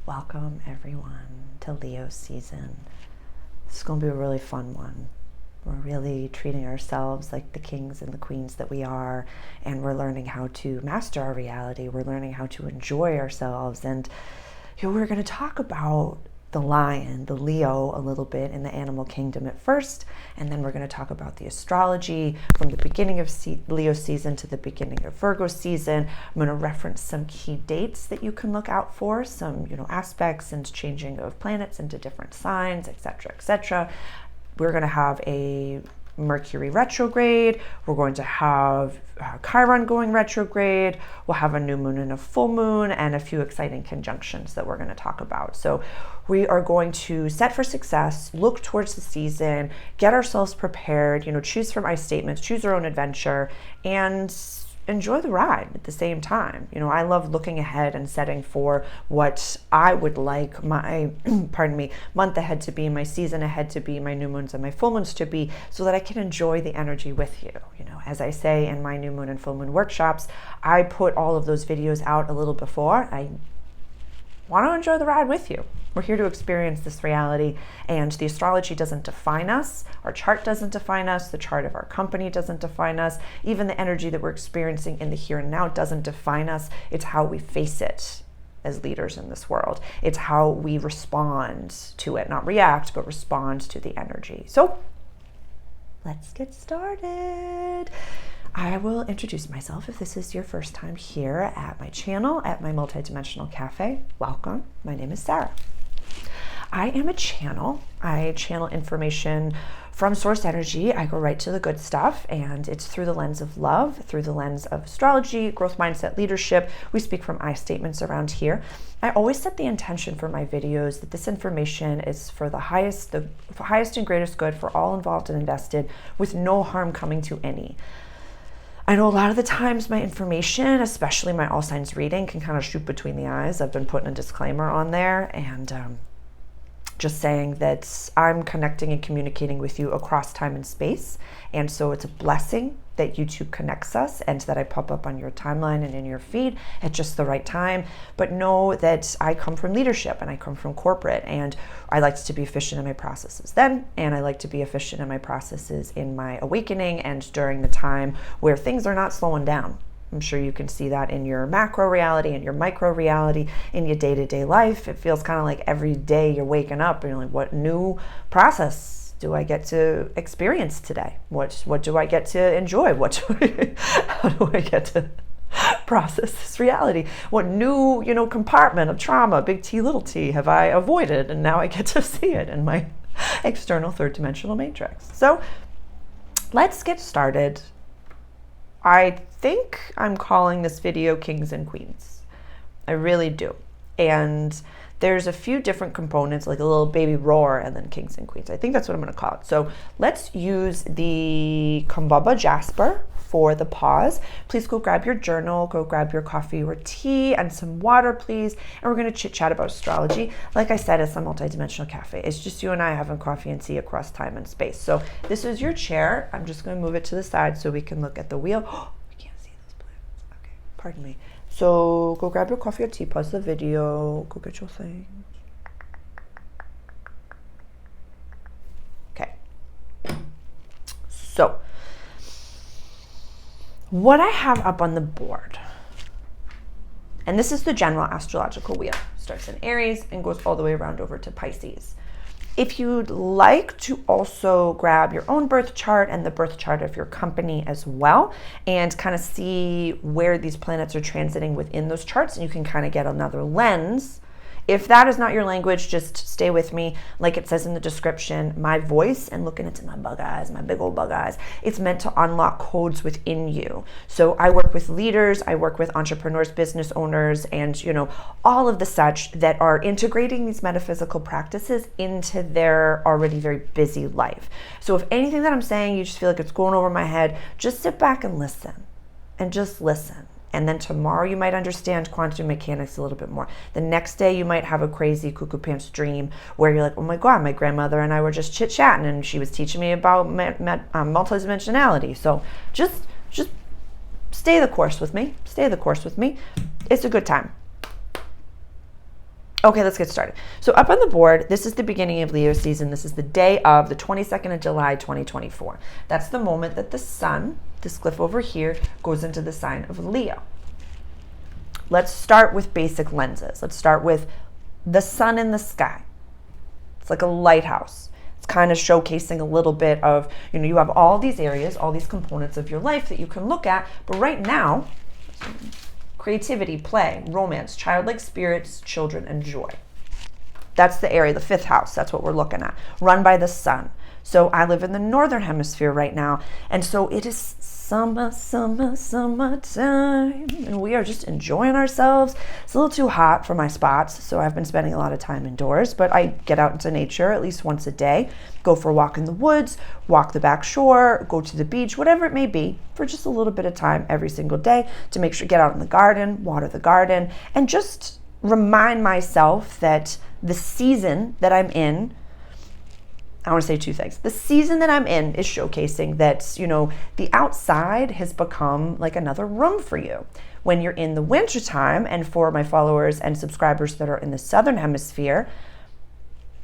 Welcome everyone to Leo season. It's going to be a really fun one. We're really treating ourselves like the kings and the queens that we are, and we're learning how to master our reality. We're learning how to enjoy ourselves, and we're going to talk about the lion, the Leo, a little bit in the animal kingdom at first, and then we're going to talk about the astrology from the beginning of Leo season to the beginning of Virgo season. I'm going to reference some key dates that you can look out for, some aspects and changing of planets into different signs, etc., etc. We're going to have a Mercury retrograde. We're going to have Chiron going retrograde. We'll have a new moon and a full moon and a few exciting conjunctions that we're going to talk about. So we are going to set for success, look towards the season, get ourselves prepared, choose from my statements, choose our own adventure, and enjoy the ride at the same time. I love looking ahead and setting for what I would like my, month ahead to be, my season ahead to be, my new moons and my full moons to be, so that I can enjoy the energy with you. As I say in my new moon and full moon workshops, I put all of those videos out a little before. I want to enjoy the ride with you. We're here to experience this reality, and the astrology doesn't define us. Our chart doesn't define us. The chart of our company doesn't define us. Even the energy that we're experiencing in the here and now doesn't define us. It's how we face it as leaders in this world. It's how we respond to it, not react, but respond to the energy. So let's get started. I will introduce myself if this is your first time here at my channel, at my multidimensional cafe. Welcome. My name is Sarah. I am a channel. I channel information from source energy. I go right to the good stuff, and it's through the lens of love, through the lens of astrology, growth mindset, leadership. We speak from I statements around here. I always set the intention for my videos that this information is for the highest and greatest good for all involved and invested, with no harm coming to any. I know a lot of the times my information, especially my all signs reading, can kind of shoot between the eyes. I've been putting a disclaimer on there, and just saying that I'm connecting and communicating with you across time and space. And so it's a blessing that YouTube connects us and that I pop up on your timeline and in your feed at just the right time. But know that I come from leadership and I come from corporate, and I like to be efficient in my processes then, and I like to be efficient in my processes in my awakening and during the time where things are not slowing down. I'm sure you can see that in your macro reality and your micro reality, in your day-to-day life. It feels kind of like every day you're waking up and you're like, what new process do I get to experience today? What do I get to enjoy? How do I get to process this reality? What new, compartment of trauma, big T, little t, have I avoided? And now I get to see it in my external third dimensional matrix. So let's get started. I think I'm calling this video Kings and Queens. I really do. And there's a few different components, like a little baby roar and then Kings and Queens. I think that's what I'm going to call it. So let's use the Kumbaba Jasper for the pause. Please go grab your journal, go grab your coffee or tea and some water, please. And we're going to chit chat about astrology. Like I said, it's a multidimensional cafe. It's just you and I having coffee and tea across time and space. So this is your chair. I'm just going to move it to the side so we can look at the wheel. We can't see those plants. Okay, pardon me. So go grab your coffee or tea, pause the video, go get your things. Okay. So what I have up on the board, and this is the general astrological wheel, starts in Aries and goes all the way around over to Pisces. If you'd like to also grab your own birth chart and the birth chart of your company as well, and kind of see where these planets are transiting within those charts, and you can kind of get another lens. If that is not your language, just stay with me. Like it says in the description, my voice and looking into my bug eyes, my big old bug eyes, it's meant to unlock codes within you. So I work with leaders, I work with entrepreneurs, business owners, and all of the such that are integrating these metaphysical practices into their already very busy life. So if anything that I'm saying, you just feel like it's going over my head, just sit back and listen, and just listen. And then tomorrow you might understand quantum mechanics a little bit more. The next day you might have a crazy cuckoo pants dream where you're like, oh my God, my grandmother and I were just chit-chatting and she was teaching me about multidimensionality. So just stay the course with me. Stay the course with me. It's a good time. Okay, let's get started. So up on the board, this is the beginning of Leo season. This is the day of the 22nd of July, 2024. That's the moment that the sun, this glyph over here, goes into the sign of Leo. Let's start with basic lenses. Let's start with the sun in the sky. It's like a lighthouse. It's kind of showcasing a little bit of, you have all these areas, all these components of your life that you can look at. But right now, creativity, play, romance, childlike spirits, children, and joy. That's the area, the fifth house. That's what we're looking at. Run by the sun. So I live in the northern hemisphere right now. And so it is summertime. And we are just enjoying ourselves. It's a little too hot for my spots, so I've been spending a lot of time indoors. But I get out into nature at least once a day. Go for a walk in the woods, walk the back shore, go to the beach, whatever it may be, for just a little bit of time every single day to make sure, get out in the garden, water the garden, and just remind myself that the season that I'm in, I want to say two things. The season that I'm in is showcasing that, the outside has become like another room for you. When you're in the wintertime, and for my followers and subscribers that are in the southern hemisphere,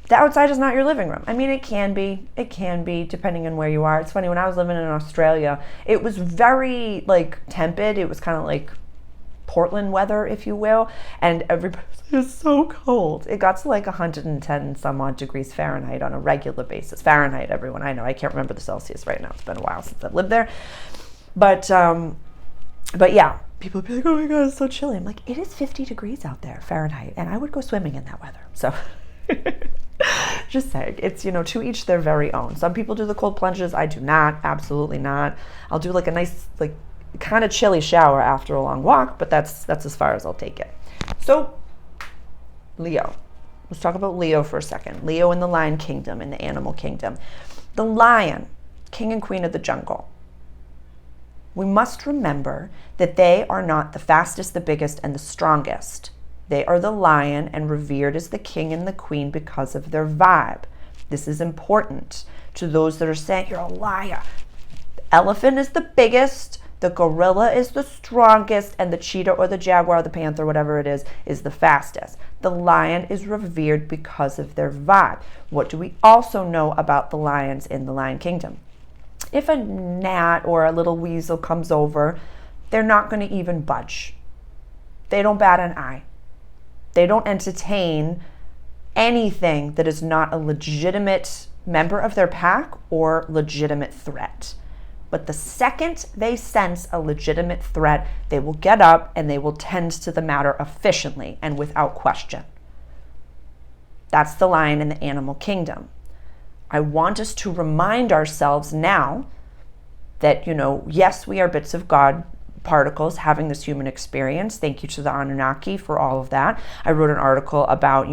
the outside is not your living room. I mean, it can be depending on where you are. It's funny, when I was living in Australia, it was very tepid. It was kind of like Portland weather, if you will, and everybody was so cold. It got to 110 some odd degrees Fahrenheit on a regular basis. Fahrenheit, everyone, I know. I can't remember the Celsius right now. It's been a while since I've lived there. But yeah, people would be like, oh my God, it's so chilly. I'm like, it is 50 degrees out there, Fahrenheit, and I would go swimming in that weather. So just saying, it's, to each their very own. Some people do the cold plunges. I do not, absolutely not. I'll do a nice, kind of chilly shower after a long walk, but that's as far as I'll take it. So Leo, let's talk about Leo for a second. Leo in the lion kingdom, in the animal kingdom. The lion, king and queen of the jungle. We must remember that they are not the fastest, the biggest, and the strongest. They are the lion and revered as the king and the queen because of their vibe. This is important to those that are saying, you're a liar. The elephant is the biggest, the gorilla is the strongest, and the cheetah or the jaguar or the panther, whatever it is the fastest. The lion is revered because of their vibe. What do we also know about the lions in the Lion Kingdom? If a gnat or a little weasel comes over, they're not going to even budge. They don't bat an eye. They don't entertain anything that is not a legitimate member of their pack or legitimate threat. But the second they sense a legitimate threat, they will get up and they will tend to the matter efficiently and without question. That's the lion in the animal kingdom. I want us to remind ourselves now that, yes, we are bits of God particles having this human experience. Thank you to the Anunnaki for all of that. I wrote an article about,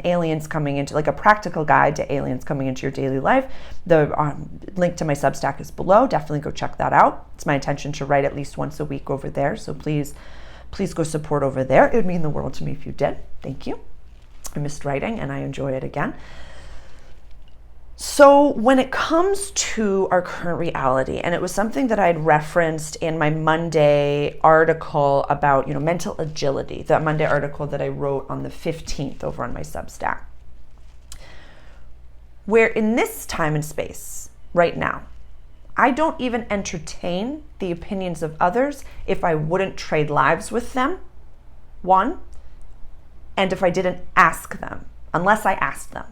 aliens coming into, a practical guide to aliens coming into your daily life. The link to my Substack is below. Definitely go check that out. It's my intention to write at least once a week over there. So please go support over there. It would mean the world to me if you did. Thank you. I missed writing and I enjoy it again. So when it comes to our current reality, and it was something that I had referenced in my Monday article about, mental agility, that Monday article that I wrote on the 15th over on my Substack, where in this time and space right now, I don't even entertain the opinions of others if I wouldn't trade lives with them, one, and if I didn't ask them, unless I asked them.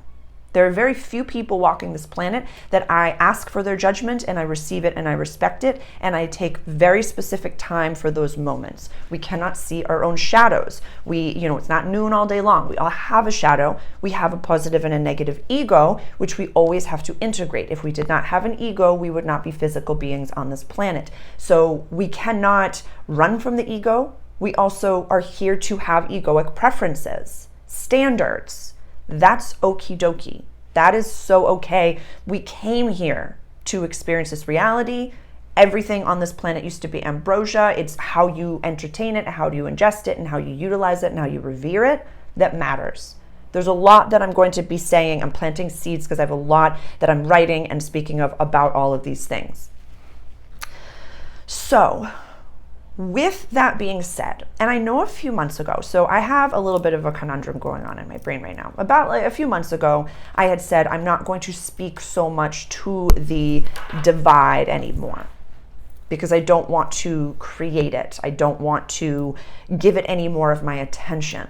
There are very few people walking this planet that I ask for their judgment and I receive it and I respect it, and I take very specific time for those moments. We cannot see our own shadows. It's not noon all day long. We all have a shadow. We have a positive and a negative ego, which we always have to integrate. If we did not have an ego, we would not be physical beings on this planet. So we cannot run from the ego. We also are here to have egoic preferences, standards. That's okie dokie. That is so okay. We came here to experience this reality. Everything on this planet used to be ambrosia. It's how you entertain it, how you ingest it, and how you utilize it, and how you revere it that matters. There's a lot that I'm going to be saying. I'm planting seeds because I have a lot that I'm writing and speaking of about all of these things. So with that being said, and I know a few months ago, so I have a little bit of a conundrum going on in my brain right now. About like a few months ago, I had said I'm not going to speak so much to the divide anymore because I don't want to create it. I don't want to give it any more of my attention.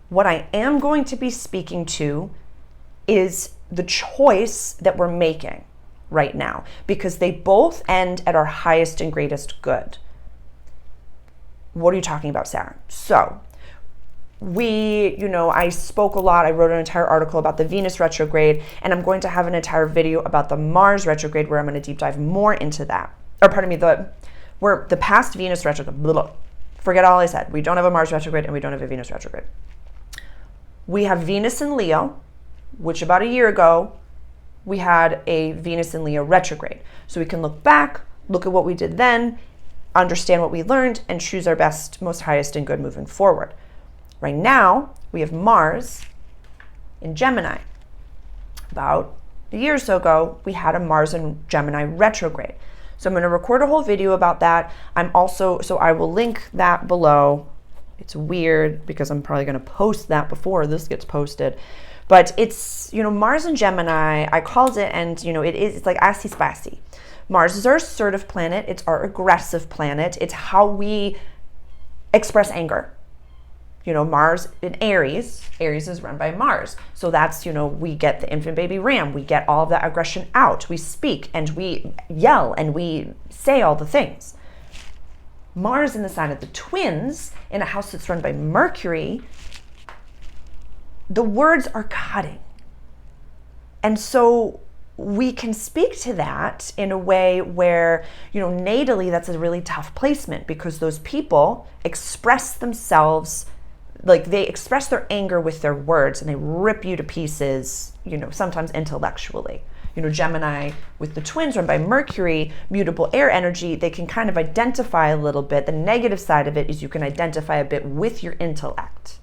What I am going to be speaking to is the choice that we're making right now, because they both end at our highest and greatest good. What are you talking about, Sarah? So I spoke a lot. I wrote an entire article about the Venus retrograde, and I'm going to have an entire video about the Mars retrograde where I'm going to deep dive more into that. Or pardon me, the past Venus retrograde, blah, blah. Forget all I said. We don't have a Mars retrograde and we don't have a Venus retrograde. We have Venus in Leo, which about a year ago, we had a Venus in Leo retrograde. So we can look back, look at what we did then, understand what we learned, and choose our best, most highest and good moving forward. Right now, we have Mars in Gemini. About a year or so ago, we had a Mars in Gemini retrograde. So I'm going to record a whole video about that. So I will link that below. It's weird because I'm probably going to post that before this gets posted. But it's, Mars and Gemini, I called it, and, it's like assy spassy. Mars is our assertive planet. It's our aggressive planet. It's how we express anger. Mars in Aries is run by Mars. So that's, we get the infant baby ram. We get all of that aggression out. We speak and we yell and we say all the things. Mars in the sign of the Twins, in a house that's run by Mercury, the words are cutting. And so we can speak to that in a way where, natally, that's a really tough placement because those people express themselves, like they express their anger with their words and they rip you to pieces, sometimes intellectually. Gemini with the Twins run by Mercury, mutable air energy, they can kind of identify a little bit. The negative side of it is you can identify a bit with your intellect.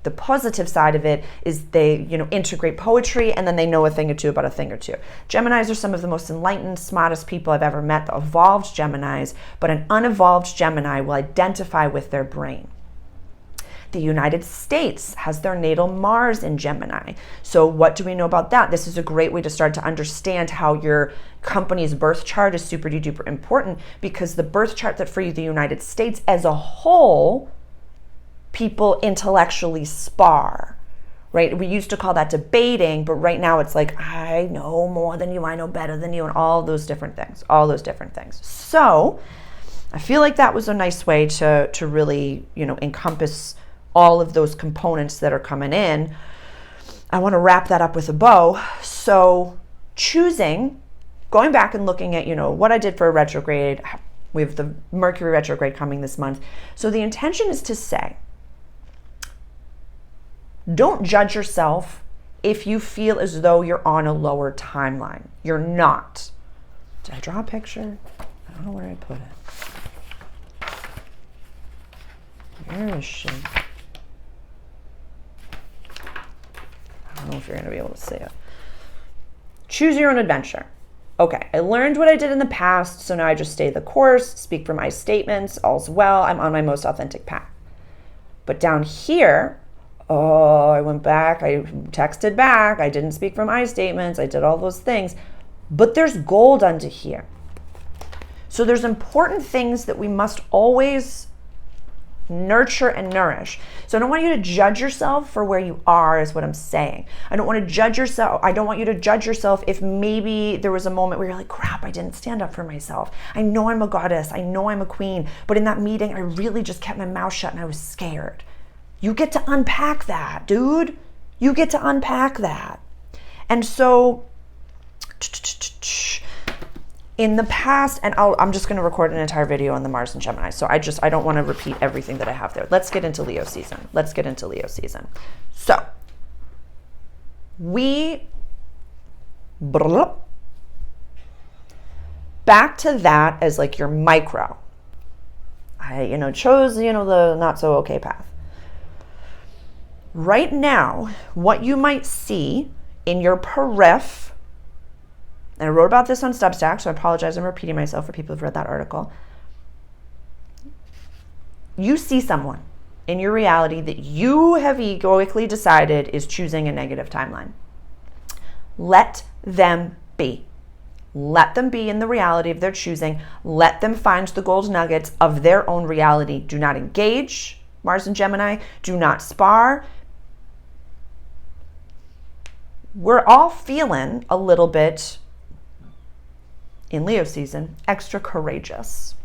The positive side of it is they, integrate poetry and then they know a thing or two about a thing or two. Geminis are some of the most enlightened, smartest people I've ever met, the evolved Geminis, but an unevolved Gemini will identify with their brain. The United States has their natal Mars in Gemini. So what do we know about that? This is a great way to start to understand how your company's birth chart is super duper important, because the birth chart that for you, the United States as a whole, people intellectually spar, right? We used to call that debating, but right now it's like, I know more than you, I know better than you, and all those different things. So I feel like that was a nice way to really, encompass all of those components that are coming in. I want to wrap that up with a bow. So going back and looking at, what I did for a retrograde, we have the Mercury retrograde coming this month. So the intention is to say, don't judge yourself if you feel as though you're on a lower timeline. You're not. Did I draw a picture? I don't know where I put it. Where is she? I don't know if you're going to be able to see it. Choose your own adventure. Okay, I learned what I did in the past, so now I just stay the course, speak from my statements, all's well, I'm on my most authentic path. But down here, I went back, I texted back, I didn't speak from I statements, I did all those things. But there's gold under here. So there's important things that we must always nurture and nourish. So I don't want you to judge yourself for where you are, is what I'm saying. I don't want to judge yourself. I don't want you to judge yourself if maybe there was a moment where you're like, crap, I didn't stand up for myself. I know I'm a goddess. I know I'm a queen. But in that meeting, I really just kept my mouth shut and I was scared. You get to unpack that, dude. You get to unpack that. And so in the past, and I'm just going to record an entire video on the Mars and Gemini. So I don't want to repeat everything that I have there. Let's get into Leo season. So back to that as like your micro. I, chose, the not so okay path. Right now, what you might see in your periph, and I wrote about this on Substack, so I apologize, I'm repeating myself for people who've read that article. you see someone in your reality that you have egoically decided is choosing a negative timeline. Let them be. Let them be in the reality of their choosing. Let them find the gold nuggets of their own reality. Do not engage, Mars and Gemini. Do not spar. We're all feeling a little bit, in Leo season, extra courageous.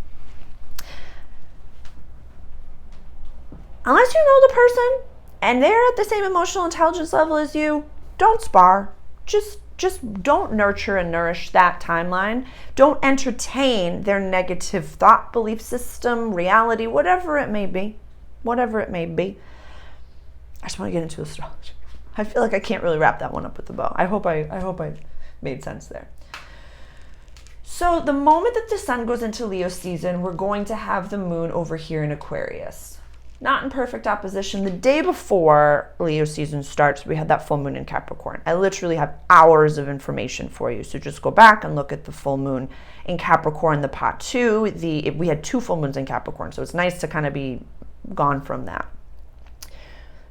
Unless you know the person and they're at the same emotional intelligence level as you, don't spar. Just don't nurture and nourish that timeline. Don't entertain their negative thought, belief system, reality, whatever it may be. Whatever it may be. I just want to get into astrology. I feel like I can't really wrap that one up with a bow. I hope I made sense there. So the moment that the sun goes into Leo season, we're going to have the moon over here in Aquarius. Not in perfect opposition. The day before Leo season starts, we had that full moon in Capricorn. I literally have hours of information for you. So just go back and look at the full moon in Capricorn, the pot 2. We had 2 full moons in Capricorn. So it's nice to kind of be gone from that.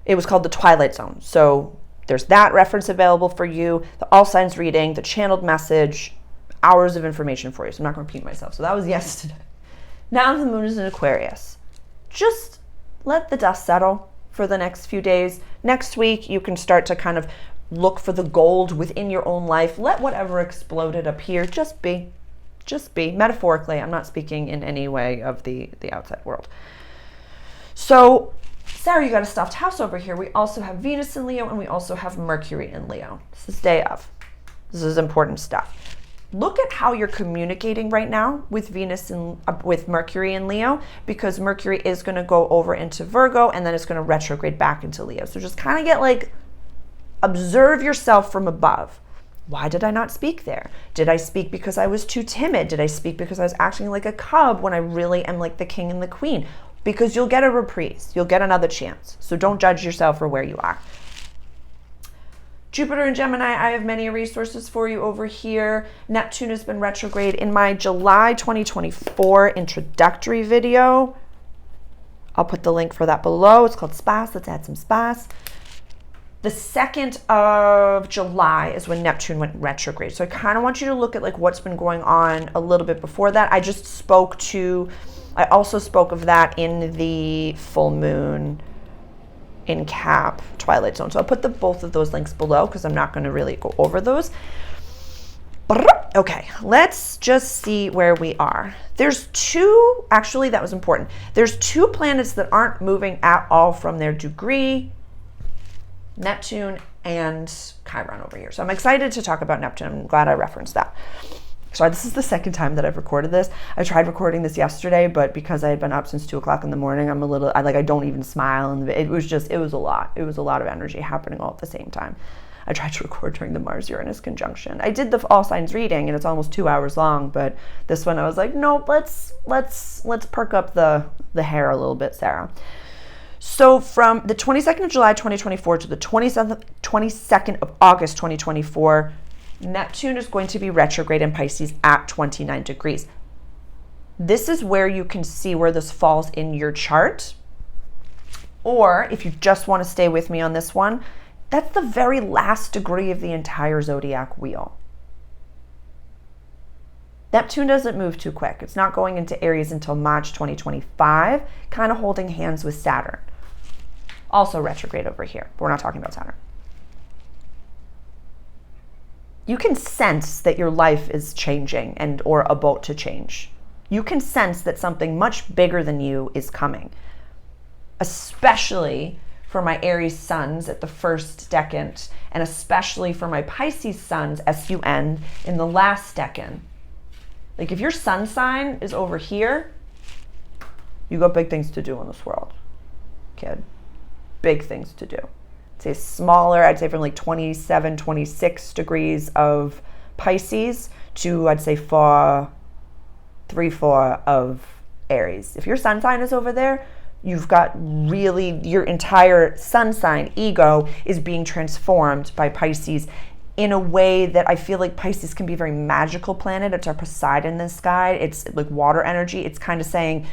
It was called the Twilight Zone. So there's that reference available for you. The all signs reading, the channeled message, hours of information for you. So I'm not going to repeat myself. So that was yesterday. Now the moon is in Aquarius. Just let the dust settle for the next few days. Next week, you can start to kind of look for the gold within your own life. Let whatever exploded appear. Just be. Just be. Metaphorically, I'm not speaking in any way of the outside world. So, Sarah, you got a stuffed house over here. We also have Venus in Leo and we also have Mercury in Leo. This is day of. This is important stuff. Look at how you're communicating right now with Venus and with Mercury in Leo, because Mercury is going to go over into Virgo and then it's going to retrograde back into Leo. So just kind of get like, observe yourself from above. Why did I not speak there? Did I speak because I was too timid? Did I speak because I was acting like a cub when I really am like the king and the queen? Because you'll get a reprise. You'll get another chance. So don't judge yourself for where you are. Jupiter and Gemini, I have many resources for you over here. Neptune has been retrograde. In my July 2024 introductory video, I'll put the link for that below. It's called Spas. Let's add some spas. The 2nd of July is when Neptune went retrograde. So I kind of want you to look at like what's been going on a little bit before that. I also spoke of that in the full moon in Cap Twilight Zone. So I'll put both of those links below because I'm not going to really go over those. Okay, let's just see where we are. There's 2, actually that was important. There's 2 planets that aren't moving at all from their degree, Neptune and Chiron over here. So I'm excited to talk about Neptune. I'm glad I referenced that. Sorry, this is the 2nd time that I've recorded this. I tried recording this yesterday, but because I had been up since 2 o'clock in the morning, I don't even smile. And it was a lot. It was a lot of energy happening all at the same time. I tried to record during the Mars-Uranus conjunction. I did the all signs reading and it's almost 2 hours long, but this one I was like, nope, let's perk up the hair a little bit, Sarah. So from the 22nd of July, 2024 to the 22nd of August, 2024, Neptune is going to be retrograde in Pisces at 29 degrees. This is where you can see where this falls in your chart. Or if you just want to stay with me on this one, that's the very last degree of the entire zodiac wheel. Neptune doesn't move too quick. It's not going into Aries until March 2025, kind of holding hands with Saturn. Also retrograde over here, but we're not talking about Saturn. You can sense that your life is changing and or about to change. You can sense that something much bigger than you is coming, especially for my Aries suns at the first decan, and especially for my Pisces suns, S-U-N, in the last decan. Like if your sun sign is over here, you got big things to do in this world, kid. Big things to do. Say smaller, I'd say from like 27, 26 degrees of Pisces to I'd say 3, 4 of Aries. If your sun sign is over there, you've got really your entire sun sign ego is being transformed by Pisces in a way that I feel like Pisces can be a very magical planet. It's our Poseidon in the sky. It's like water energy. It's kind of saying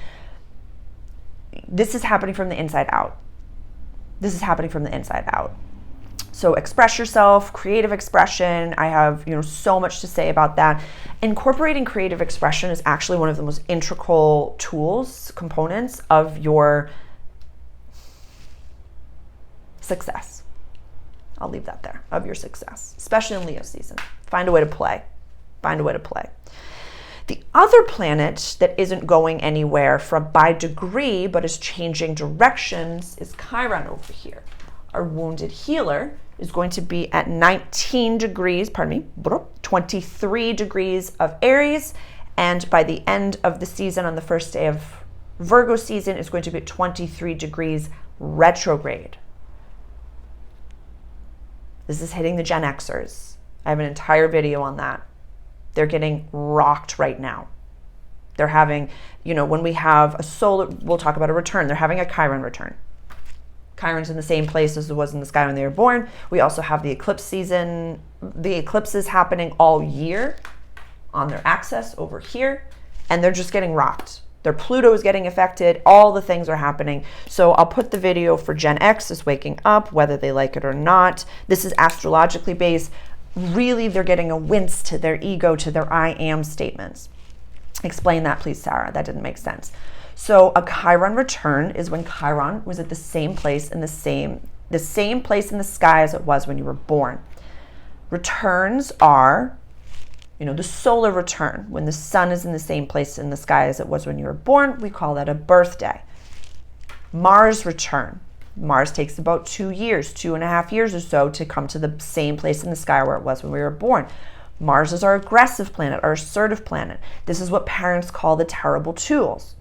this is happening from the inside out. This is happening from the inside out. So express yourself, creative expression. I have, so much to say about that. Incorporating creative expression is actually one of the most integral tools, components of your success. I'll leave that there, of your success, especially in Leo season. Find a way to play. Find a way to play. The other planet that isn't going anywhere by degree, but is changing directions, is Chiron over here. Our wounded healer is going to be at 23 degrees of Aries. And by the end of the season, on the first day of Virgo season, is going to be at 23 degrees retrograde. This is hitting the Gen Xers. I have an entire video on that. They're getting rocked right now. They're having, when we have a solar, we'll talk about a return. They're having a Chiron return. Chiron's in the same place as it was in the sky when they were born. We also have the eclipse season. The eclipses happening all year on their axis over here, and they're just getting rocked. Their Pluto is getting affected. All the things are happening. So I'll put the video for Gen X is waking up, whether they like it or not. This is astrologically based. Really, they're getting a wince to their ego, to their I am statements. Explain that, please, Sarah. That didn't make sense. So a Chiron return is when Chiron was at the same place in the same place in the sky as it was when you were born. Returns are, the solar return. When the sun is in the same place in the sky as it was when you were born, we call that a birthday. Mars return. Mars takes about 2 years, 2.5 years or so to come to the same place in the sky where it was when we were born. Mars is our aggressive planet, our assertive planet. This is what parents call the terrible twos,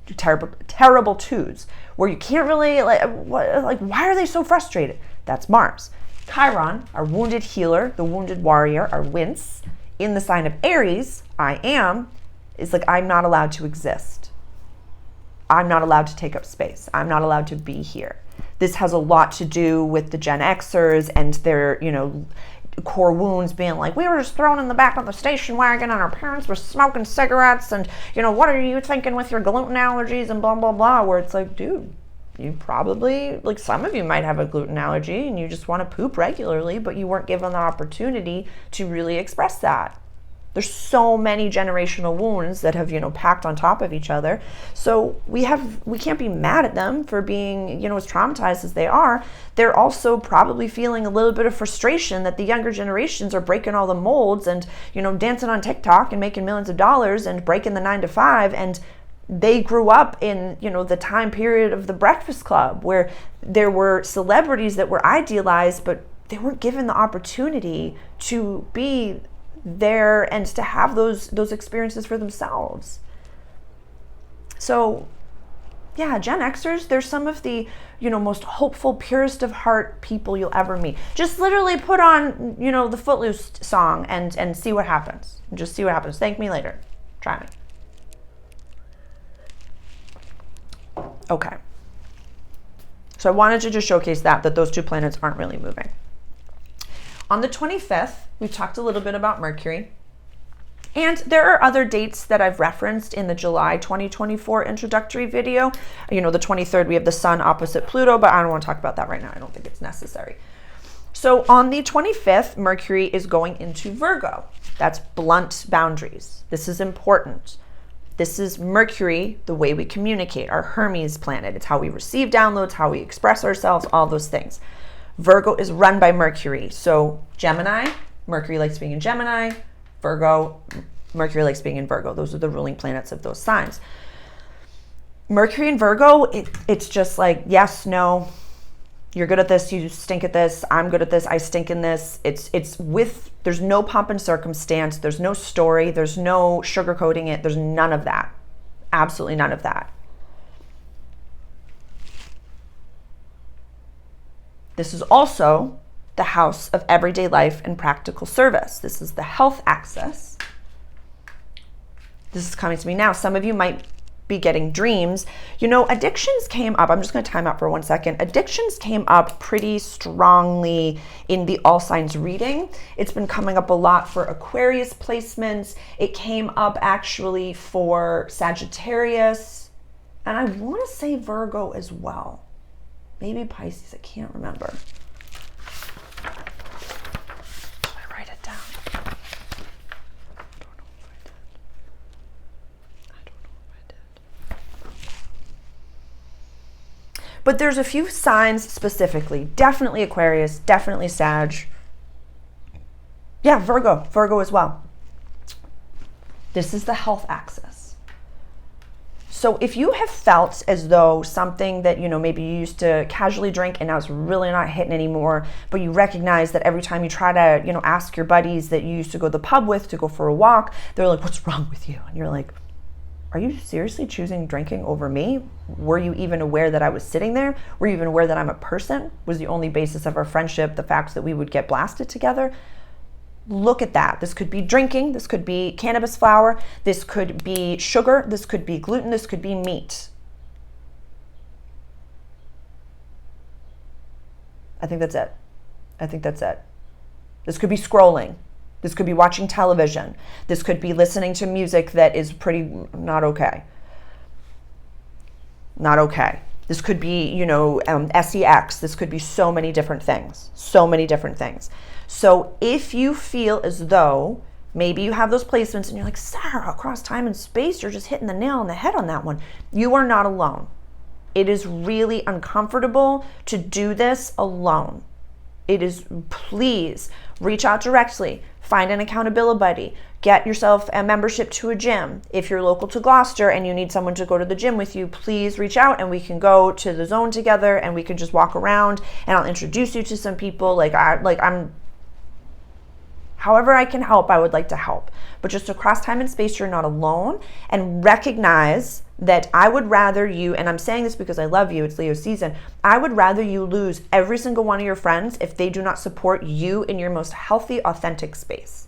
where you can't really, why are they so frustrated? That's Mars. Chiron, our wounded healer, the wounded warrior, our wince, in the sign of Aries, I am, is like, I'm not allowed to exist. I'm not allowed to take up space. I'm not allowed to be here. This has a lot to do with the Gen Xers and their, core wounds being like, we were just thrown in the back of the station wagon and our parents were smoking cigarettes and, what are you thinking with your gluten allergies and blah, blah, blah, where it's like, dude, you probably, some of you might have a gluten allergy and you just want to poop regularly, but you weren't given the opportunity to really express that. There's so many generational wounds that have, packed on top of each other. So we can't be mad at them for being, as traumatized as they are. They're also probably feeling a little bit of frustration that the younger generations are breaking all the molds and, dancing on TikTok and making millions of dollars and breaking the 9 to 5. And they grew up in, the time period of the Breakfast Club where there were celebrities that were idealized, but they weren't given the opportunity to be there and to have those experiences for themselves. So yeah, Gen Xers, they're some of the, most hopeful, purest of heart people you'll ever meet. Just literally put on, the Footloose song and see what happens. Just see what happens. Thank me later. Try me. Okay. So I wanted to just showcase that those two planets aren't really moving. On the 25th, we've talked a little bit about Mercury. And there are other dates that I've referenced in the July 2024 introductory video. The 23rd, we have the Sun opposite Pluto, but I don't want to talk about that right now. I don't think it's necessary. So on the 25th, Mercury is going into Virgo. That's blunt boundaries. This is important. This is Mercury, the way we communicate, our Hermes planet. It's how we receive downloads, how we express ourselves, all those things. Virgo is run by Mercury. So Gemini, Mercury likes being in Gemini. Virgo, Mercury likes being in Virgo. Those are the ruling planets of those signs. Mercury in Virgo, it's just like, yes, no, you're good at this, you stink at this, I'm good at this, I stink in this. There's no pomp and circumstance, there's no story, there's no sugarcoating it, there's none of that. Absolutely none of that. This is also the house of everyday life and practical service. This is the health axis. This is coming to me now. Some of you might be getting dreams. Addictions came up. I'm just going to time out for 1 second. Addictions came up pretty strongly in the all signs reading. It's been coming up a lot for Aquarius placements. It came up actually for Sagittarius. And I want to say Virgo as well. Maybe Pisces, I can't remember. Did I write it down? I don't know if I did. But there's a few signs specifically. Definitely Aquarius, definitely Sag. Yeah, Virgo as well. This is the health axis. So if you have felt as though something that, maybe you used to casually drink and now it's really not hitting anymore, but you recognize that every time you try to, ask your buddies that you used to go to the pub with to go for a walk, they're like, what's wrong with you? And you're like, are you seriously choosing drinking over me? Were you even aware that I was sitting there? Were you even aware that I'm a person? Was the only basis of our friendship the fact that we would get blasted together? Look at that. This could be drinking. This could be cannabis flower. This could be sugar. This could be gluten. This could be meat. I think that's it. This could be scrolling. This could be watching television. This could be listening to music that is pretty not okay. Not okay. This could be, sex. This could be so many different things. So if you feel as though maybe you have those placements and you're like, Sarah, across time and space, you're just hitting the nail on the head on that one. You are not alone. It is really uncomfortable to do this alone. It is, please reach out directly, find an accountability buddy, get yourself a membership to a gym. If you're local to Gloucester and you need someone to go to the gym with you, please reach out and we can go to the zone together and we can just walk around and I'll introduce you to some people. However I can help, I would like to help. But just across time and space, you're not alone, and recognize that I would rather you, and I'm saying this because I love you, it's Leo season, I would rather you lose every single one of your friends if they do not support you in your most healthy, authentic space,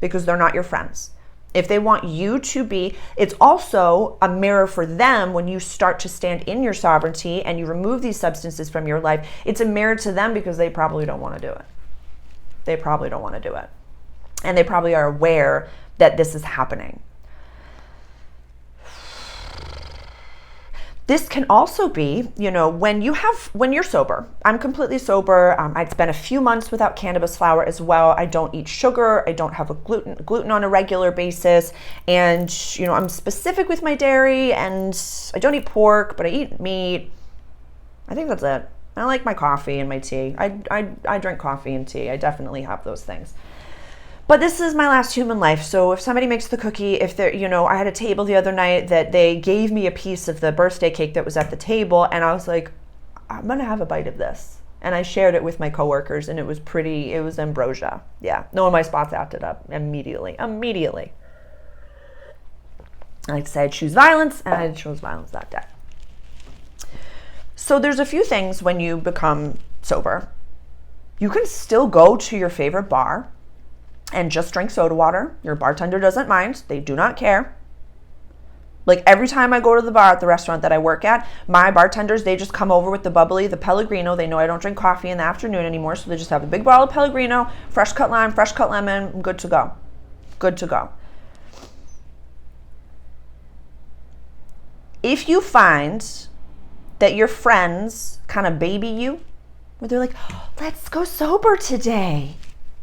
because they're not your friends. If they want you to be, it's also a mirror for them when you start to stand in your sovereignty and you remove these substances from your life. It's a mirror to them because they probably don't want to do it. And they probably are aware that this is happening. This can also be, when you're sober. I'm completely sober. I'd spent a few months without cannabis flower as well. I don't eat sugar. I don't have a gluten on a regular basis. And, I'm specific with my dairy and I don't eat pork, but I eat meat. I think that's it. I like my coffee and my tea. I drink coffee and tea. I definitely have those things. But this is my last human life. So if somebody makes the cookie, if they're, I had a table the other night that they gave me a piece of the birthday cake that was at the table. And I was like, I'm going to have a bite of this. And I shared it with my coworkers and it was ambrosia. Yeah. No one of my spots acted up immediately. I said I'd choose violence and I chose violence that day. So there's a few things when you become sober. You can still go to your favorite bar and just drink soda water. Your bartender doesn't mind. They do not care. Like every time I go to the bar at the restaurant that I work at, my bartenders, they just come over with the bubbly, the Pellegrino. They know I don't drink coffee in the afternoon anymore, so they just have a big bottle of Pellegrino, fresh cut lime, fresh cut lemon, I'm good to go. Good to go. If you find that your friends kind of baby you, where they're like, let's go sober today.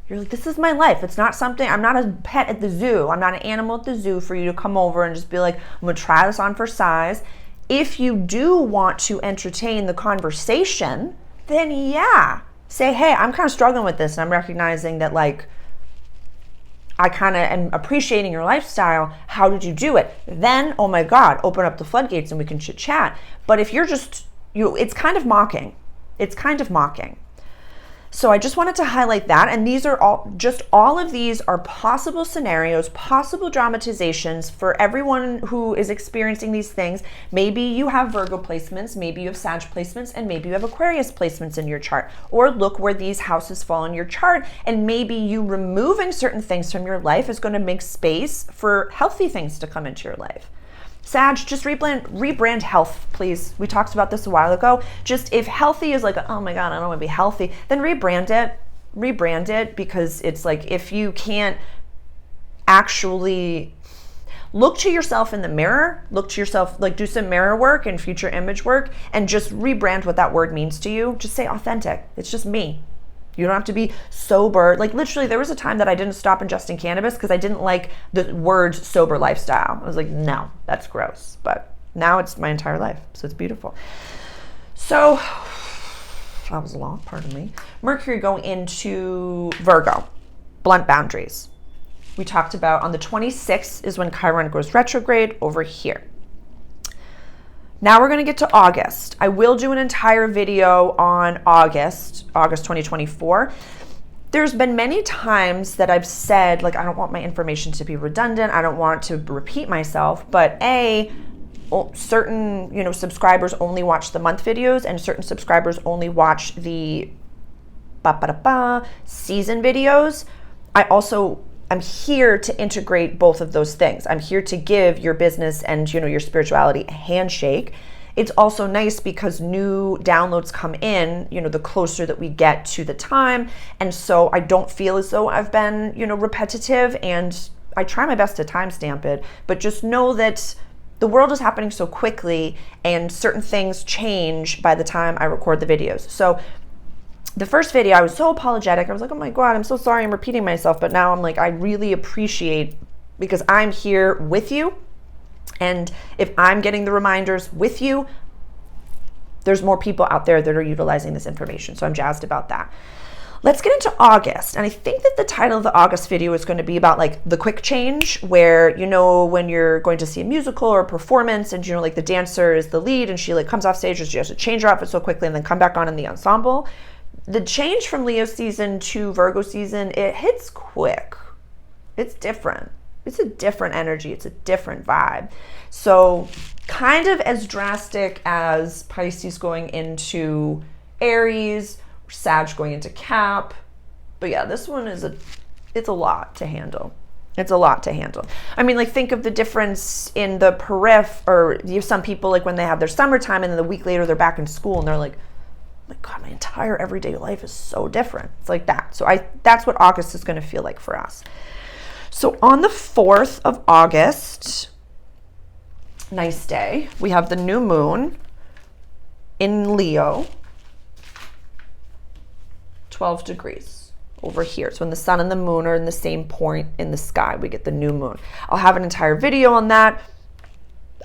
You're like, this is my life. It's not something, I'm not a pet at the zoo. I'm not an animal at the zoo for you to come over and just be like, I'm going to try this on for size. If you do want to entertain the conversation, then yeah, say, hey, I'm kind of struggling with this. And I'm recognizing that I kind of am appreciating your lifestyle. How did you do it? Then, oh my God, open up the floodgates and we can chit chat. But if you're just, it's kind of mocking. So I just wanted to highlight that. And these are all of these are possible scenarios, possible dramatizations for everyone who is experiencing these things. Maybe you have Virgo placements, maybe you have Sag placements, and maybe you have Aquarius placements in your chart. Or look where these houses fall in your chart. And maybe you removing certain things from your life is going to make space for healthy things to come into your life. Sag, just rebrand health, please. We talked about this a while ago. Just if healthy is like, oh my God, I don't want to be healthy, then rebrand it because it's like if you can't actually, look to yourself in the mirror, look to yourself, like do some mirror work and future image work, and just rebrand what that word means to you. Just say authentic. It's just me. You don't have to be sober. Like literally there was a time that I didn't stop ingesting cannabis because I didn't like the word sober lifestyle. I was like, no, that's gross. But now it's my entire life. So it's beautiful. So that was long, pardon me. Mercury going into Virgo, blunt boundaries. We talked about on the 26th is when Chiron goes retrograde over here. Now we're going to get to August. I will do an entire video on August 2024. There's been many times that I've said, like, I don't want my information to be redundant. I don't want to repeat myself, but certain, subscribers only watch the month videos and certain subscribers only watch the season videos. I'm here to integrate both of those things. I'm here to give your business and your spirituality a handshake. It's also nice because new downloads come in, the closer that we get to the time. And so I don't feel as though I've been, repetitive, and I try my best to timestamp it, but just know that the world is happening so quickly and certain things change by the time I record the videos. So the first video, I was so apologetic. I was like, oh my God, I'm so sorry I'm repeating myself. But now I'm like, I really appreciate, because I'm here with you. And if I'm getting the reminders with you, there's more people out there that are utilizing this information. So I'm jazzed about that. Let's get into August. And I think that the title of the August video is going to be about like the quick change where, when you're going to see a musical or a performance and, like the dancer is the lead and she like comes off stage and she has to change her outfit so quickly and then come back on in the ensemble. The change from Leo season to Virgo season, it hits quick. It's different. It's a different energy. It's a different vibe. So kind of as drastic as Pisces going into Aries, or Sag going into Cap. But yeah, this one it's a lot to handle. It's a lot to handle. I mean, like think of the difference in the periph, or some people like when they have their summertime and then the week later they're back in school and they're like, oh my God, my entire everyday life is so different. It's like that. So that's what August is going to feel like for us. So on the 4th of August, nice day, we have the new moon in Leo, 12 degrees over here. So when the sun and the moon are in the same point in the sky, we get the new moon. I'll have an entire video on that.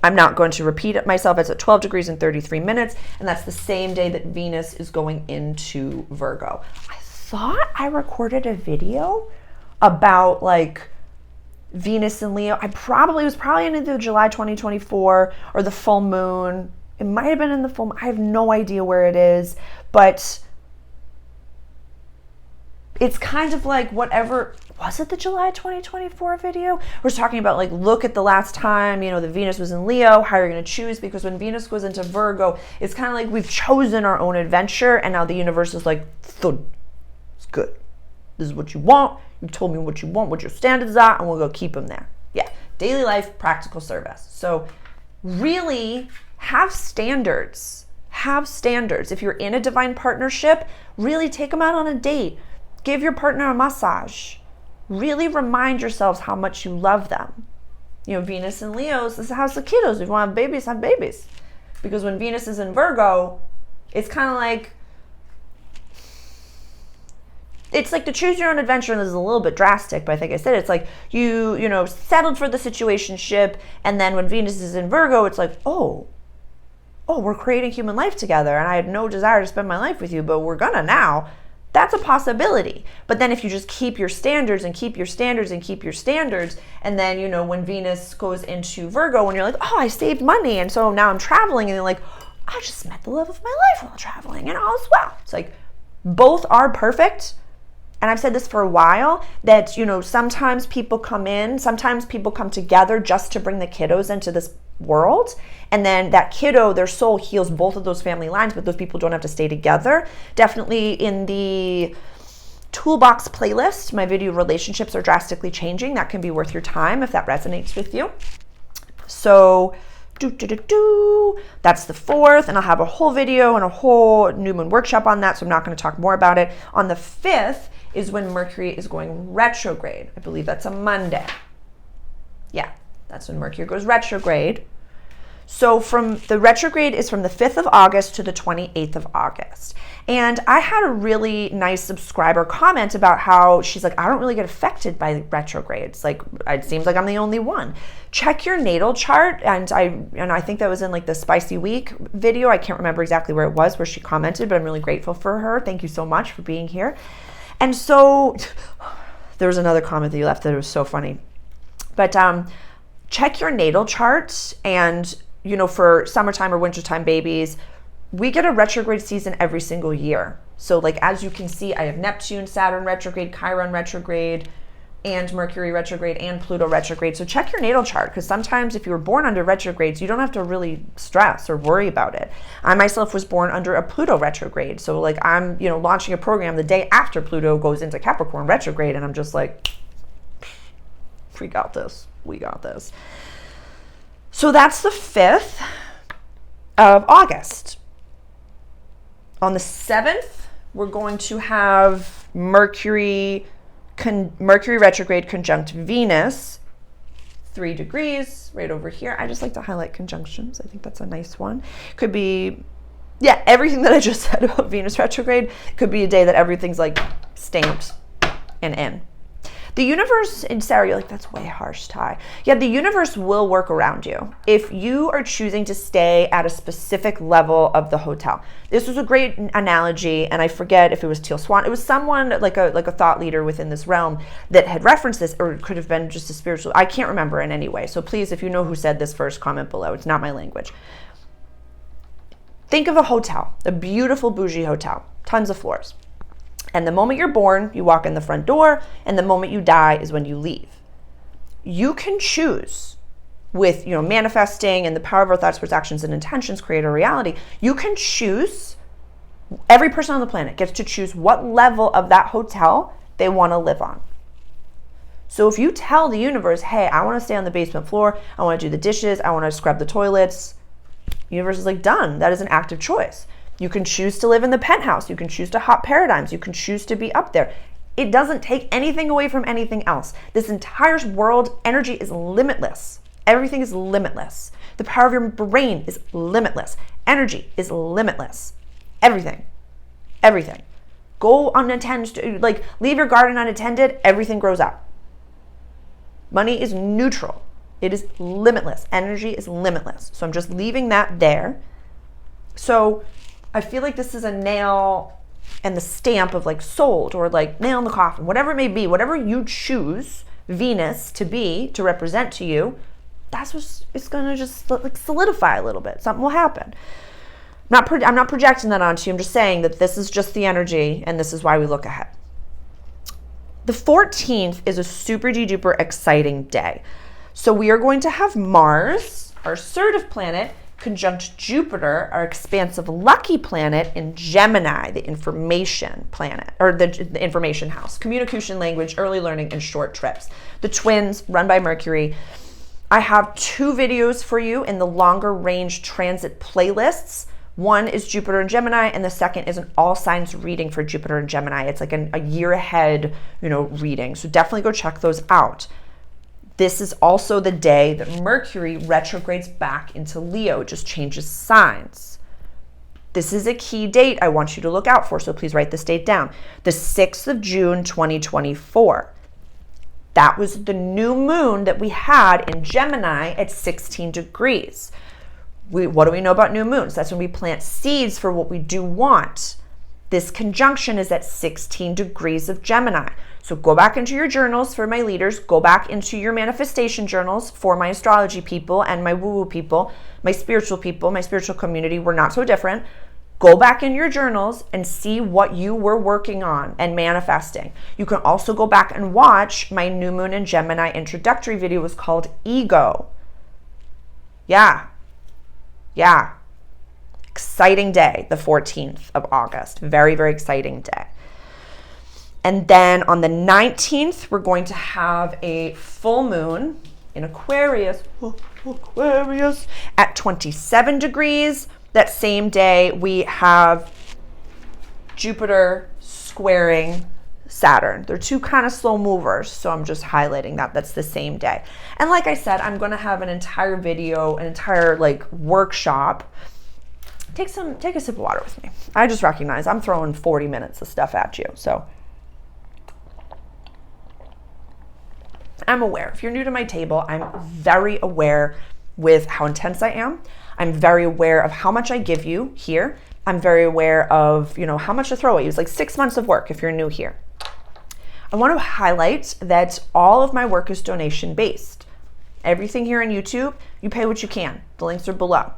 I'm not going to repeat it myself. It's at 12 degrees and 33 minutes, and that's the same day that Venus is going into Virgo. I thought I recorded a video about like Venus and Leo. It was probably in either July 2024 or the full moon. It might have been in the full moon. I have no idea where it is, but it's kind of like whatever. Was it the July 2024 video? We're talking about like, look at the last time, the Venus was in Leo, how you're going to choose, because when Venus goes into Virgo, it's kind of like we've chosen our own adventure and now the universe is like, thud, it's good. This is what you want. You told me what you want, what your standards are, and we'll go keep them there. Yeah, daily life, practical service. So really have standards. Have standards. If you're in a divine partnership, really take them out on a date. Give your partner a massage. Really remind yourselves how much you love them. Venus and Leos, this is how the kiddos. If you want to have babies, have babies. Because when Venus is in Virgo, it's kind of like, it's like to choose your own adventure, and this is a little bit drastic, but like I said, it's like you settled for the situationship, and then when Venus is in Virgo, it's like, oh, we're creating human life together, and I had no desire to spend my life with you, but we're gonna now. That's a possibility. But then if you just keep your standards and keep your standards and keep your standards, and then, when Venus goes into Virgo and you're like, oh, I saved money, and so now I'm traveling, and you're like, I just met the love of my life while traveling, and all is well. It's like both are perfect. And I've said this for a while, that, sometimes people come together just to bring the kiddos into this world. And then that kiddo, their soul heals both of those family lines, but those people don't have to stay together. Definitely in the toolbox playlist, my video relationships are drastically changing. That can be worth your time if that resonates with you. So that's the 4th, and I'll have a whole video and a whole new moon workshop on that, so I'm not going to talk more about it. On the 5th is when Mercury is going retrograde. I believe that's a Monday. Yeah, That's when Mercury goes retrograde. So from the retrograde is from the 5th of August to the 28th of August. And I had a really nice subscriber comment about how she's like, I don't really get affected by retrogrades. Like, it seems like I'm the only one. Check your natal chart. And I think that was in like the Spicy Week video. I can't remember exactly where it was where she commented, but I'm really grateful for her. Thank you so much for being here. And so there was another comment that you left that was so funny. But check your natal chart, and you know, for summertime or wintertime babies, we get a retrograde season every single year. So like, as you can see, I have Neptune, Saturn retrograde, Chiron retrograde, and Mercury retrograde, and Pluto retrograde. So check your natal chart, because sometimes if you were born under retrogrades, you don't have to really stress or worry about it. I myself was born under a Pluto retrograde. So like, I'm, you know, launching a program the day after Pluto goes into Capricorn retrograde, and I'm just like, we got this. We got this. So that's the 5th of August. On the 7th, we're going to have Mercury retrograde conjunct Venus, 3 degrees right over here. I just like to highlight conjunctions. I think that's a nice one. Could be, yeah, everything that I just said about Venus retrograde could be a day that everything's like stamped and in. The universe, and Sarah, you're like, that's way harsh, Ty. Yeah, the universe will work around you if you are choosing to stay at a specific level of the hotel. This was a great analogy, and I forget if it was Teal Swan. It was someone like a thought leader within this realm that had referenced this, or it could have been just a spiritual. I can't remember in any way. So please, if you know who said this first, comment below. It's not my language. Think of a hotel, a beautiful bougie hotel, tons of floors. And the moment you're born, you walk in the front door, and the moment you die is when you leave. You can choose with, you know, manifesting and the power of our thoughts, words, actions, and intentions create a reality. You can choose, every person on the planet gets to choose what level of that hotel they want to live on. So if you tell the universe, hey, I want to stay on the basement floor, I want to do the dishes, I want to scrub the toilets, the universe is like, done. That is an active choice. You can choose to live in the penthouse. You can choose to hop paradigms. You can choose to be up there. It doesn't take anything away from anything else. This entire world, energy is limitless. Everything is limitless. The power of your brain is limitless. Energy is limitless. Everything. Everything. Go unattended, like leave your garden unattended, everything grows up. Money is neutral. It is limitless. Energy is limitless. So I'm just leaving that there. So I feel like this is a nail and the stamp of like sold, or like nail in the coffin, whatever it may be, whatever you choose Venus to be, to represent to you, that's what it's going to just like solidify a little bit. Something will happen. I'm not projecting that onto you. I'm just saying that this is just the energy, and this is why we look ahead. The 14th is a super duper exciting day. So we are going to have Mars, our assertive planet, conjunct Jupiter, our expansive lucky planet, in Gemini, the information planet, or the information house, communication, language, early learning, and short trips. The twins run by Mercury. I have 2 videos for you in the longer range transit playlists. One is Jupiter and Gemini, and the second is an all signs reading for Jupiter and Gemini. It's like a year ahead, reading. So definitely go check those out. This is also the day that Mercury retrogrades back into Leo, just changes signs. This is a key date I want you to look out for, so please write this date down. The 6th of June, 2024. That was the new moon that we had in Gemini at 16 degrees. What do we know about new moons? That's when we plant seeds for what we do want. This conjunction is at 16 degrees of Gemini. So go back into your journals for my leaders. Go back into your manifestation journals for my astrology people and my woo-woo people, my spiritual community. We're not so different. Go back in your journals and see what you were working on and manifesting. You can also go back and watch my new moon in Gemini introductory video. It was called Ego. Yeah. Exciting day, the 14th of August. Very, very exciting day. And then on the 19th, we're going to have a full moon in Aquarius, at 27 degrees. That same day, we have Jupiter squaring Saturn. They're two kind of slow movers, so I'm just highlighting that. That's the same day. And like I said, I'm going to have an entire video, an entire like workshop. Take a sip of water with me. I just recognize I'm throwing 40 minutes of stuff at you. So I'm aware. If you're new to my table, I'm very aware with how intense I am. I'm very aware of how much I give you here. I'm very aware of, how much to throw at you. It's like 6 months of work if you're new here. I want to highlight that all of my work is donation based. Everything here on YouTube, you pay what you can. The links are below.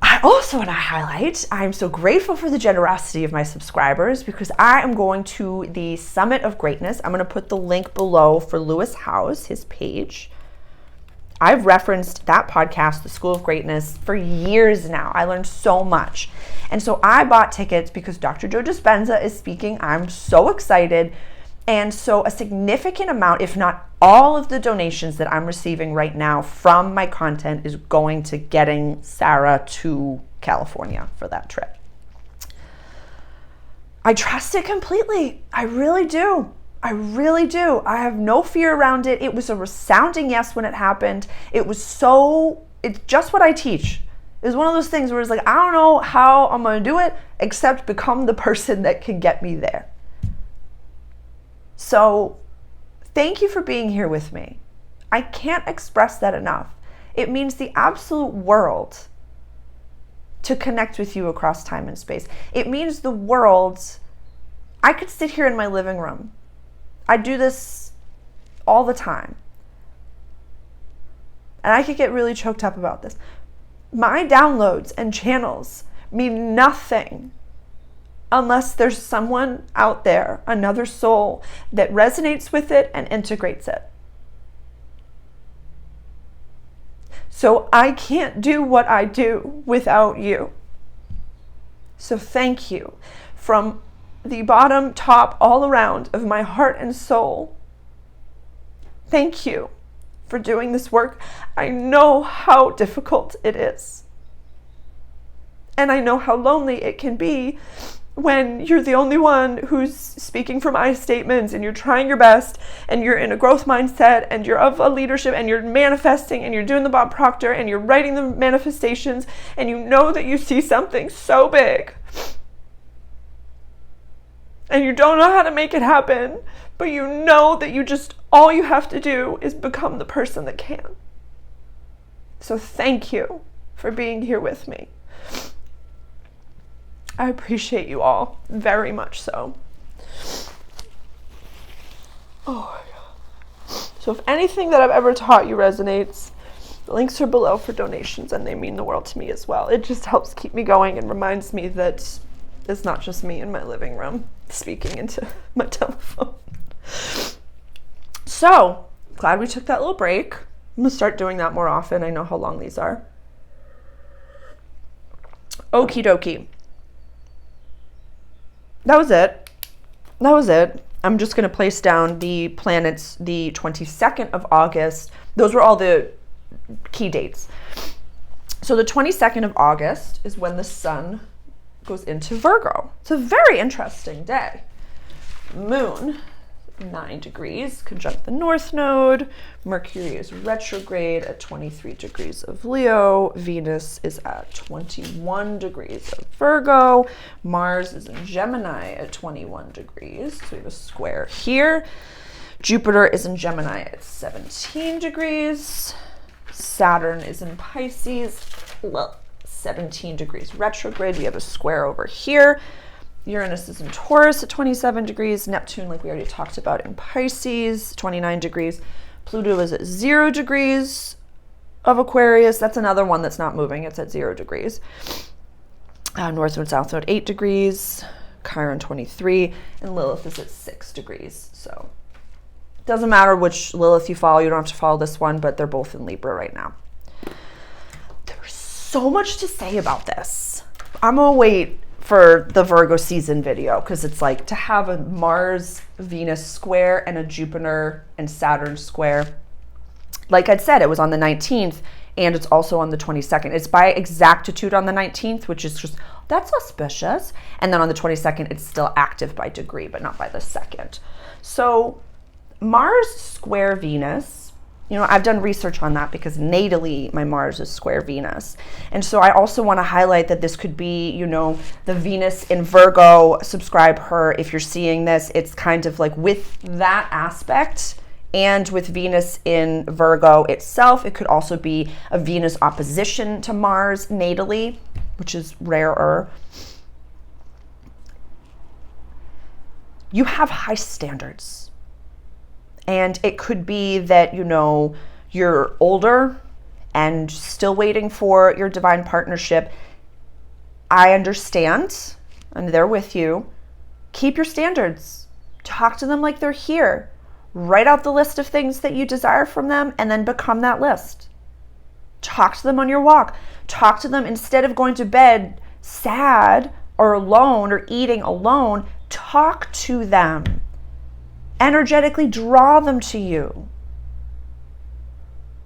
I also want to highlight, I'm so grateful for the generosity of my subscribers because I am going to the Summit of Greatness. I'm going to put the link below for Lewis Howes, his page. I've referenced that podcast, The School of Greatness, for years now. I learned so much. And so I bought tickets because Dr. Joe Dispenza is speaking. I'm so excited. And so a significant amount, if not all of the donations that I'm receiving right now from my content is going to getting Sarah to California for that trip. I trust it completely. I really do. I really do. I have no fear around it. It was a resounding yes when it happened. It's just what I teach. It was one of those things where it's like, I don't know how I'm going to do it except become the person that can get me there. So thank you for being here with me. I can't express that enough. It means the absolute world to connect with you across time and space. It means the world. I could sit here in my living room. I do this all the time. And I could get really choked up about this. My downloads and channels mean nothing unless there's someone out there, another soul, that resonates with it and integrates it. So I can't do what I do without you. So thank you from the bottom, top, all around of my heart and soul. Thank you for doing this work. I know how difficult it is. And I know how lonely it can be when you're the only one who's speaking from I statements and you're trying your best and you're in a growth mindset and you're of a leadership and you're manifesting and you're doing the Bob Proctor and you're writing the manifestations and you know that you see something so big and you don't know how to make it happen, but you know that all you have to do is become the person that can. So thank you for being here with me. I appreciate you all very much so. Oh my God. So if anything that I've ever taught you resonates, the links are below for donations and they mean the world to me as well. It just helps keep me going and reminds me that it's not just me in my living room speaking into my telephone. So glad we took that little break. I'm gonna start doing that more often. I know how long these are. Okie dokie. That was it. I'm just going to place down the planets the 22nd of August. Those were all the key dates. So the 22nd of August is when the sun goes into Virgo. It's a very interesting day. Moon, 9 degrees, conjunct the North Node. Mercury is retrograde at 23 degrees of Leo. Venus is at 21 degrees of Virgo. Mars is in Gemini at 21 degrees. So we have a square here. Jupiter is in Gemini at 17 degrees. Saturn is in Pisces, 17 degrees retrograde. We have a square over here. Uranus is in Taurus at 27 degrees. Neptune, like we already talked about, in Pisces, 29 degrees. Pluto is at 0 degrees of Aquarius. That's another one that's not moving. It's at 0 degrees. North Node, South Node, 8 degrees. Chiron, 23. And Lilith is at 6 degrees. So it doesn't matter which Lilith you follow. You don't have to follow this one, but they're both in Libra right now. There's so much to say about this. I'm going to wait for the Virgo season video because it's like to have a Mars Venus square and a Jupiter and Saturn square. Like I'd said, it was on the 19th and it's also on the 22nd. It's by exactitude on the 19th, which is just That's auspicious. And then on the 22nd, it's still active by degree, but not by the second. So Mars square Venus, I've done research on that because natally my Mars is square Venus. And so I also want to highlight that this could be, the Venus in Virgo. Subscribe her if you're seeing this. It's kind of like with that aspect and with Venus in Virgo itself, it could also be a Venus opposition to Mars natally, which is rarer. You have high standards. And it could be that, you're older and still waiting for your divine partnership. I understand. I'm there with you. Keep your standards. Talk to them like they're here. Write out the list of things that you desire from them and then become that list. Talk to them on your walk. Talk to them instead of going to bed sad or alone or eating alone. Talk to them. Energetically draw them to you.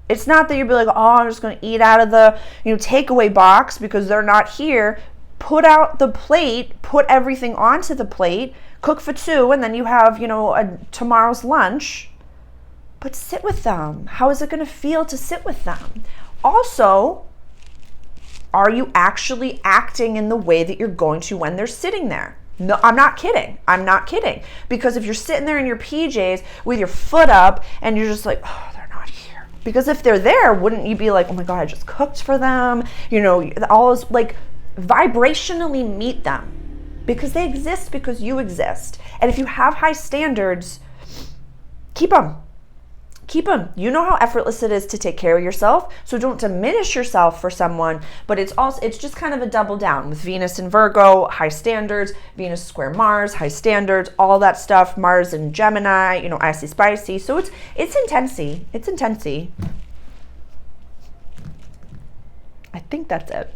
It's not that you'll be like, oh, I'm just going to eat out of the takeaway box because they're not here. Put out the plate, put everything onto the plate, cook for two, and then you have, tomorrow's lunch. But sit with them. How is it going to feel to sit with them? Also, are you actually acting in the way that you're going to when they're sitting there? No, I'm not kidding. I'm not kidding. Because if you're sitting there in your PJs with your foot up and you're just like, oh, they're not here. Because if they're there, wouldn't you be like, oh my God, I just cooked for them? All those, like, vibrationally meet them. Because they exist because you exist. And if you have high standards, keep them. Keep them. You know how effortless it is to take care of yourself. So don't diminish yourself for someone, but it's just kind of a double down with Venus in Virgo, high standards, Venus square Mars, high standards, all that stuff, Mars in Gemini, icy spicy. So it's intensy. It's intensy. I think that's it.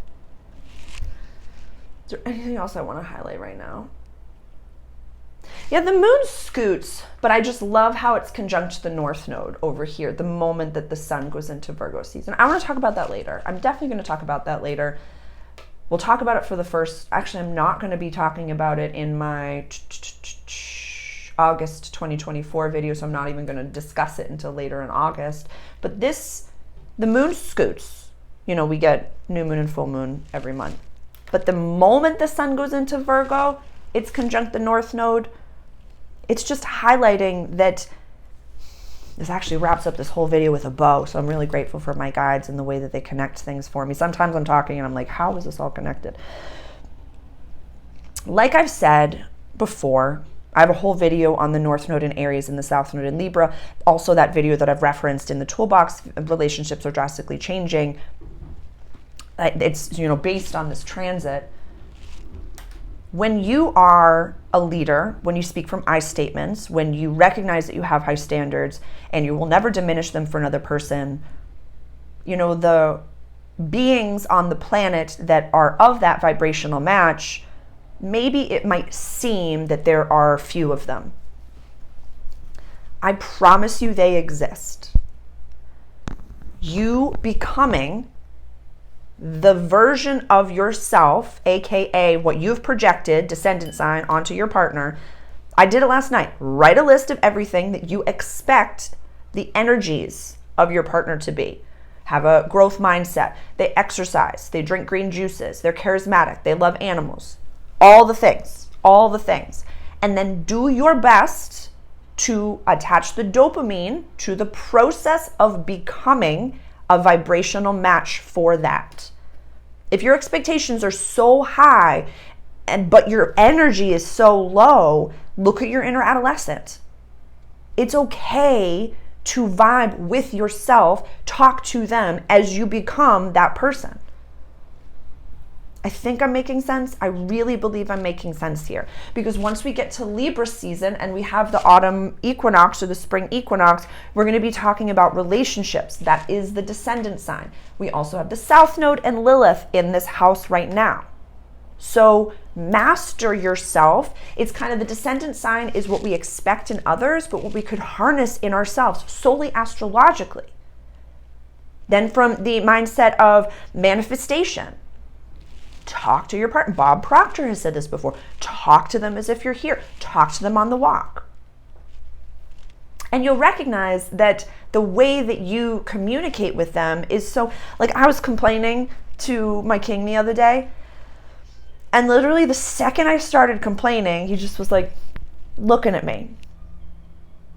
Is there anything else I want to highlight right now? Yeah, the moon scoots, but I just love how it's conjunct the North Node over here, the moment that the sun goes into Virgo season. I want to talk about that later. I'm definitely going to talk about that later. We'll talk about it for the first, actually, I'm not going to be talking about it in my August 2024 video, so I'm not even going to discuss it until later in August. But the moon scoots. We get new moon and full moon every month. But the moment the sun goes into Virgo, it's conjunct the North Node. It's just highlighting that this actually wraps up this whole video with a bow. So I'm really grateful for my guides and the way that they connect things for me. Sometimes I'm talking and I'm like, how is this all connected? Like I've said before, I have a whole video on the North Node in Aries and the South Node in Libra. Also that video that I've referenced in the toolbox, relationships are drastically changing. It's, based on this transit. When you are a leader, when you speak from I statements, when you recognize that you have high standards and you will never diminish them for another person, the beings on the planet that are of that vibrational match, maybe it might seem that there are few of them. I promise you they exist. You becoming the version of yourself, aka what you've projected, descendant sign, onto your partner. I did it last night. Write a list of everything that you expect the energies of your partner to be. Have a growth mindset. They exercise. They drink green juices. They're charismatic. They love animals. All the things. And then do your best to attach the dopamine to the process of becoming a vibrational match for that. If your expectations are so high but your energy is so low, look at your inner adolescent. It's okay to vibe with yourself, talk to them as you become that person. I think I'm making sense. I really believe I'm making sense here. Because once we get to Libra season and we have the autumn equinox or the spring equinox, we're going to be talking about relationships. That is the descendant sign. We also have the South Node and Lilith in this house right now. So master yourself. It's kind of the descendant sign is what we expect in others, but what we could harness in ourselves solely astrologically. Then from the mindset of manifestation, Talk to your partner. Bob Proctor has said this before. Talk to them as if you're here. Talk to them on the walk. And you'll recognize that the way that you communicate with them is so, like I was complaining to my king the other day, and literally the second I started complaining, he just was like looking at me.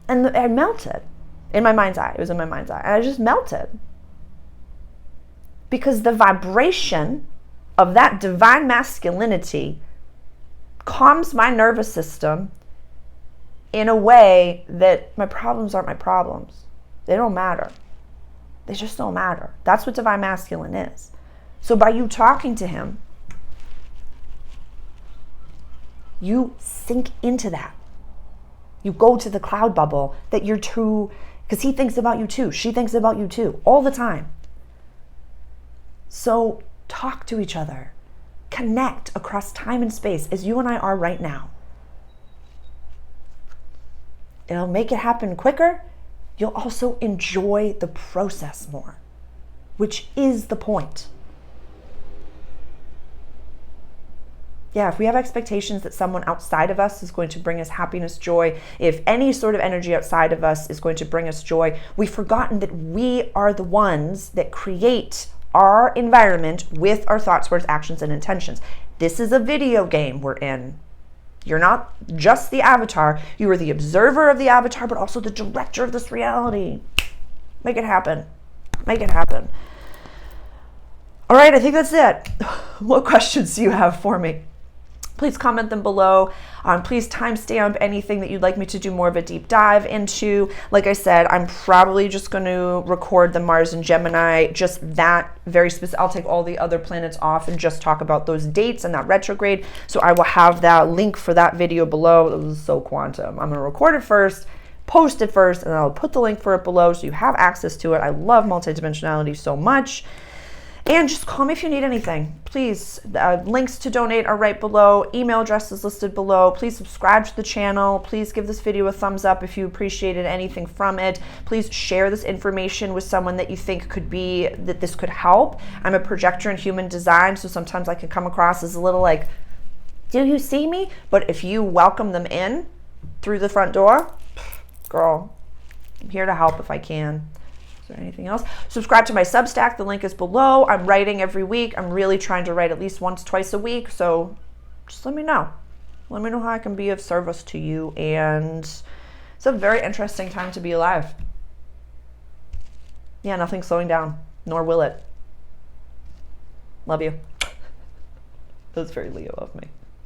And I melted in my mind's eye. It was in my mind's eye. And I just melted. Because the vibration of that divine masculinity calms my nervous system in a way that my problems aren't my problems. They don't matter. They just don't matter. That's what divine masculine is. So by you talking to him, you sink into that. You go to the cloud bubble that you're too, because he thinks about you too. She thinks about you too, all the time. So talk to each other. Connect across time and space as you and I are right now. It'll make it happen quicker. You'll also enjoy the process more, which is the point. Yeah, if we have expectations that someone outside of us is going to bring us happiness, joy, if any sort of energy outside of us is going to bring us joy, we've forgotten that we are the ones that create our environment with our thoughts, words, actions, and intentions. This is a video game we're in. You're not just the avatar. You are the observer of the avatar, but also the director of this reality. Make it happen. Make it happen. All right, I think that's it. What questions do you have for me? Please comment them below. Please timestamp anything that you'd like me to do more of a deep dive into. Like I said, I'm probably just going to record the Mars and Gemini, just that very specific. I'll take all the other planets off and just talk about those dates and that retrograde. So I will have that link for that video below. This is so quantum. I'm going to record it first, post it first, and I'll put the link for it below so you have access to it. I love multidimensionality so much. And just call me if you need anything. Please, links to donate are right below. Email address is listed below. Please subscribe to the channel. Please give this video a thumbs up if you appreciated anything from it. Please share this information with someone that you think that this could help. I'm a projector in human design, so sometimes I can come across as a little like, do you see me? But if you welcome them in through the front door, girl, I'm here to help if I can. Or anything else. Subscribe to my Substack. The link is below. I'm writing every week. I'm really trying to write at least once, twice a week. So just let me know. Let me know how I can be of service to you. And it's a very interesting time to be alive. Yeah, nothing's slowing down, nor will it. Love you. That was very Leo of me.